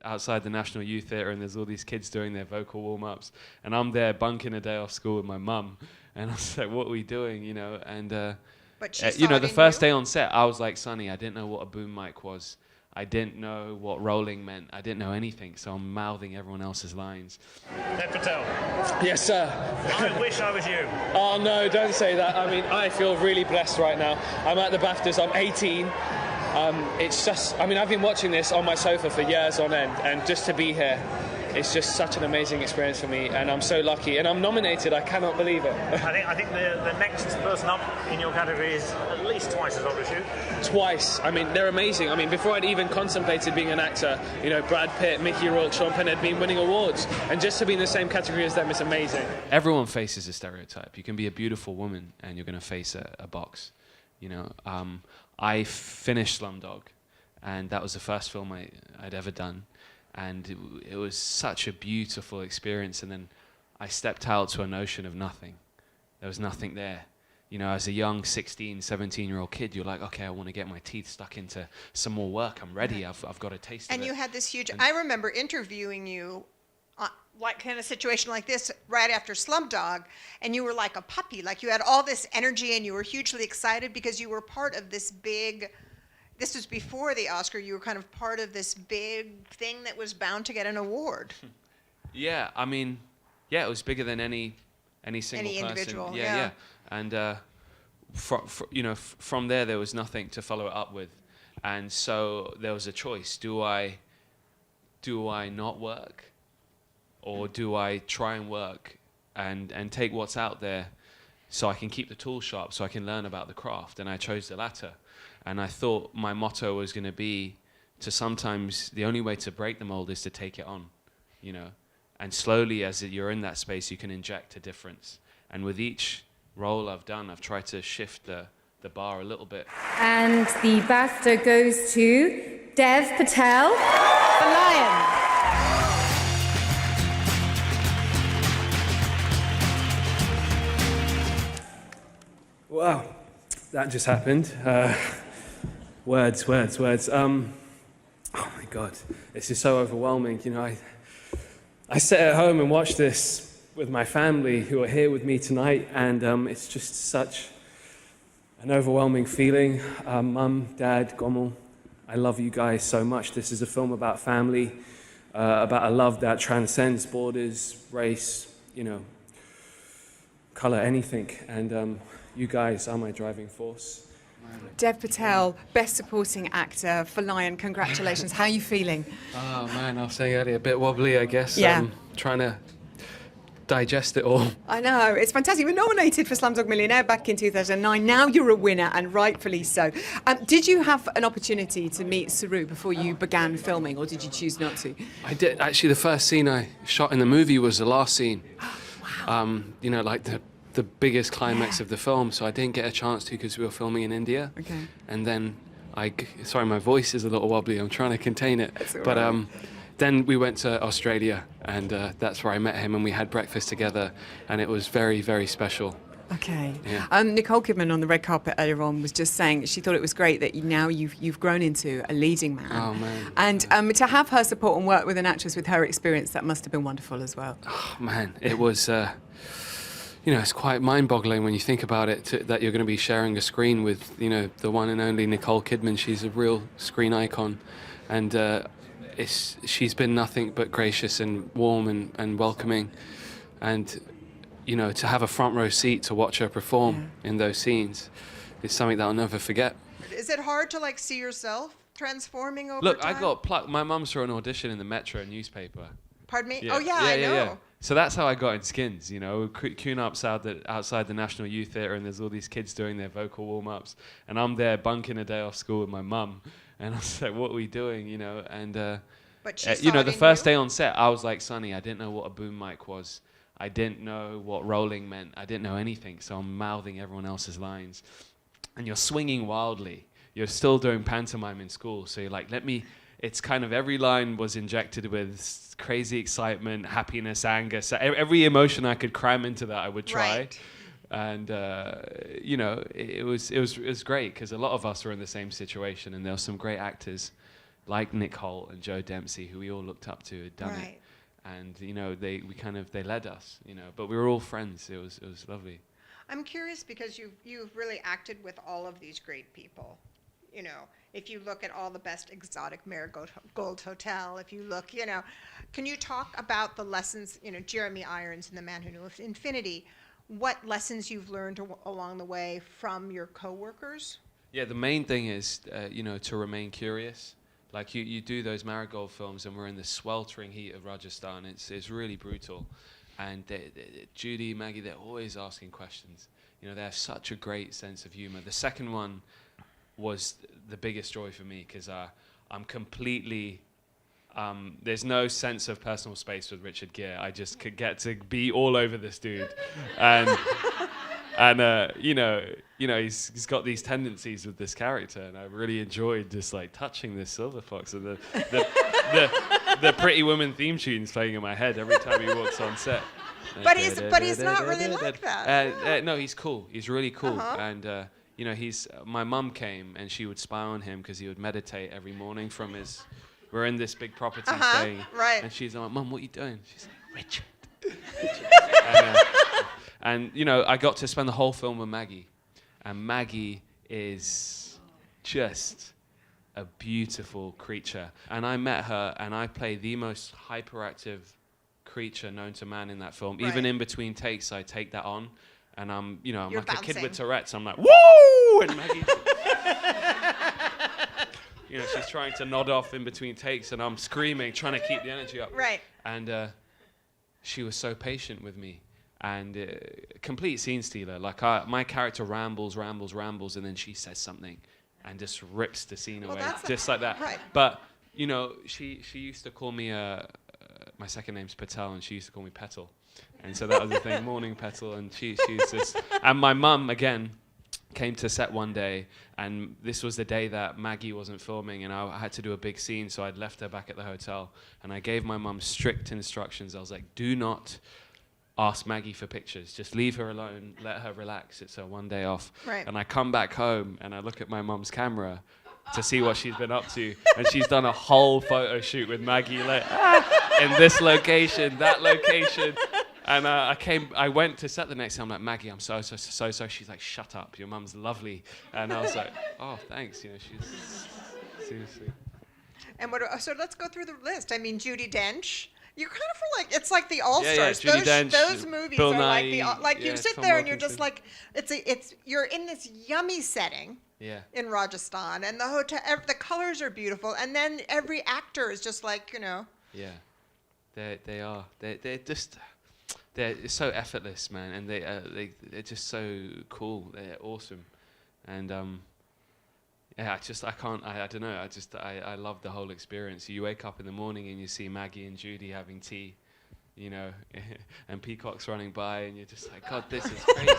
outside the National Youth Theatre, and there's all these kids doing their vocal warm-ups, and I'm there bunking a day off school with my mum, and I was like, what are we doing, you know? And but she you know, saw the it in first you? day on set, I was like Sonny, I didn't know what a boom mic was. I didn't know what rolling meant. I didn't know anything, so I'm mouthing everyone else's lines. Patel. Yes, sir. I wish I was you. Oh, no, don't say that. I mean, I feel really blessed right now. I'm at the BAFTAs. I'm 18. It's just, I mean, I've been watching this on my sofa for years on end, and just to be here, it's just such an amazing experience for me, and I'm so lucky. And I'm nominated. I cannot believe it. I think the next person up in your category is at least twice as old as you. Twice. I mean, they're amazing. I mean, before I'd even contemplated being an actor, you know, Brad Pitt, Mickey Rourke, Sean Penn had been winning awards, and just to be in the same category as them is amazing. Everyone faces a stereotype. You can be a beautiful woman, and you're going to face a box. You know, I finished Slumdog, and that was the first film I'd ever done. And it was such a beautiful experience. And then I stepped out to an ocean of nothing. There was nothing there. You know, as a young 16, 17-year-old kid, you're like, okay, I want to get my teeth stuck into some more work. I'm ready. I've got a taste of it. And you had this huge, I remember interviewing you, like kind of situation like this right after Slumdog, and you were like a puppy. Like you had all this energy and you were hugely excited because you were part of this big, this was before the Oscar, you were kind of part of this big thing that was bound to get an award. Yeah, I mean, yeah, it was bigger than any single person. Individual, Yeah. And you know, from there was nothing to follow it up with, and so there was a choice: do I not work, or do I try and work and take what's out there, so I can keep the tools sharp, so I can learn about the craft? And I chose the latter. And I thought my motto was going to be to sometimes the only way to break the mold is to take it on, you know. And slowly, as you're in that space, you can inject a difference. And with each role I've done, I've tried to shift the bar a little bit. And the BAFTA goes to Dev Patel for Lion. Wow, that just happened. Words. Oh my God, this is so overwhelming. You know, I sat at home and watched this with my family who are here with me tonight, and it's just such an overwhelming feeling. Mum, Dad, Gomel, I love you guys so much. This is a film about family, about a love that transcends borders, race, you know, color, anything. And you guys are my driving force. Dev Patel, Best Supporting Actor for Lion. Congratulations. How are you feeling? Oh man, I was saying earlier, a bit wobbly, I guess. Yeah. Trying to digest it all. I know, it's fantastic. You were nominated for Slumdog Millionaire back in 2009. Now you're a winner, and rightfully so. Did you have an opportunity to meet Saru before you began filming, or did you choose not to? I did. Actually, the first scene I shot in the movie was the last scene. Wow. You know, like the biggest climax of the film, so I didn't get a chance to because we were filming in India. Okay. And then sorry, my voice is a little wobbly. I'm trying to contain it. That's all but right. Then we went to Australia, and that's where I met him, and we had breakfast together, and it was very, very special. Okay. Yeah. Nicole Kidman on the red carpet earlier on was just saying that she thought it was great that now you've grown into a leading man. Oh man. And to have her support and work with an actress with her experience, that must have been wonderful as well. Oh man, it was. You know, it's quite mind-boggling when you think about it, that you're going to be sharing a screen with, you know, the one and only Nicole Kidman. She's a real screen icon, and she's been nothing but gracious and warm and welcoming, and you know, to have a front row seat to watch her perform in those scenes is something that I'll never forget. Is it hard to like see yourself transforming over Look, time? I got plucked. My mum saw an audition in the Metro newspaper. Pardon me? Oh yeah, I know. So that's how I got in Skins, you know, queuing up outside the National Youth Theatre, and there's all these kids doing their vocal warm-ups, and I'm there bunking a day off school with my mum, and I was like, what are we doing, you know? And But she you saw know, it the in first you? day on set, I was like Sonny, I didn't know what a boom mic was. I didn't know what rolling meant. I didn't know anything, so I'm mouthing everyone else's lines. And you're swinging wildly. You're still doing pantomime in school, so you're like, it's kind of every line was injected with crazy excitement, happiness, anger. So every emotion I could cram into that, I would try. Right. And you know, it was great because a lot of us were in the same situation, and there were some great actors. like Nick Holt and Joe Dempsey, who we all looked up to, had done it. Right. And they led us, but we were all friends. It was lovely. I'm curious because you've really acted with all of these great people. If you look at all the best Exotic Marigold Hotel, if you look, can you talk about the lessons, Jeremy Irons and The Man Who Knew Infinity, what lessons you've learned along the way from your coworkers? Yeah, the main thing is, to remain curious. Like you do those Marigold films, and we're in the sweltering heat of Rajasthan. It's really brutal, and Judy, Maggie, they're always asking questions. They have such a great sense of humor. The second one was the biggest joy for me because I'm completely. There's no sense of personal space with Richard Gere. I just could get to be all over this dude, and he's got these tendencies with this character, and I really enjoyed just like touching this silver fox, and the Pretty Woman theme tune's playing in my head every time he walks on set. But he's not really like that. No, he's cool. He's really cool, Uh-huh. and my mum came and she would spy on him because he would meditate every morning from his. We're in this big property staying, right. and she's like, "Mum, what are you doing?" She's like, "Richard." And I got to spend the whole film with Maggie, and Maggie is just a beautiful creature. And I met her, and I play the most hyperactive creature known to man in that film. Right. Even in between takes, I take that on, and I'm You're like a kid bouncing. with Tourette's. I'm like, woo! And Maggie, she's trying to nod off in between takes, and I'm screaming, trying to keep the energy up. Right. And she was so patient with me, and complete scene stealer. Like my character rambles, and then she says something, and just rips the scene away, just like that. Right. But she used to call me my second name's Patel, and she used to call me Petal, and so that was the thing. Morning, Petal, and she's just. And my mum again came to set one day, and this was the day that Maggie wasn't filming, and I had to do a big scene, so I'd left her back at the hotel, and I gave my mum strict instructions. I was like, do not ask Maggie for pictures. Just leave her alone, let her relax. It's her one day off. Right. And I come back home, and I look at my mum's camera to see what she's been up to, and she's done a whole photo shoot with Maggie, like, in this location, that location. And I went to set the next time. I'm like, Maggie, I'm so. She's like, shut up, your mum's lovely. And I was like, oh, thanks. She's seriously. And so let's go through the list. I mean, Judi Dench. You kind of feel like it's like the All Stars. Judi Dench, those movies Bill are Nye, like you sit Tom there and you're Wilkinson. just like it's you're in this yummy setting. Yeah. In Rajasthan, and the hotel, the colors are beautiful, and then every actor is just like Yeah, they are. They're just. It's so effortless, man, and they're just so cool. They're awesome, and I don't know. I love the whole experience. You wake up in the morning and you see Maggie and Judy having tea, and peacocks running by, and you're just like, God, this is crazy.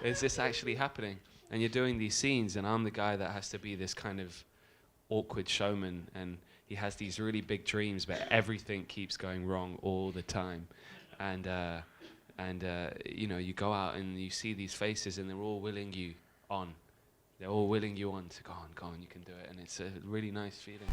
Is this actually happening? And you're doing these scenes, and I'm the guy that has to be this kind of awkward showman, and he has these really big dreams, but everything keeps going wrong all the time. And you go out and you see these faces, and they're all willing you on. They're all willing you on to go on, you can do it. And it's a really nice feeling.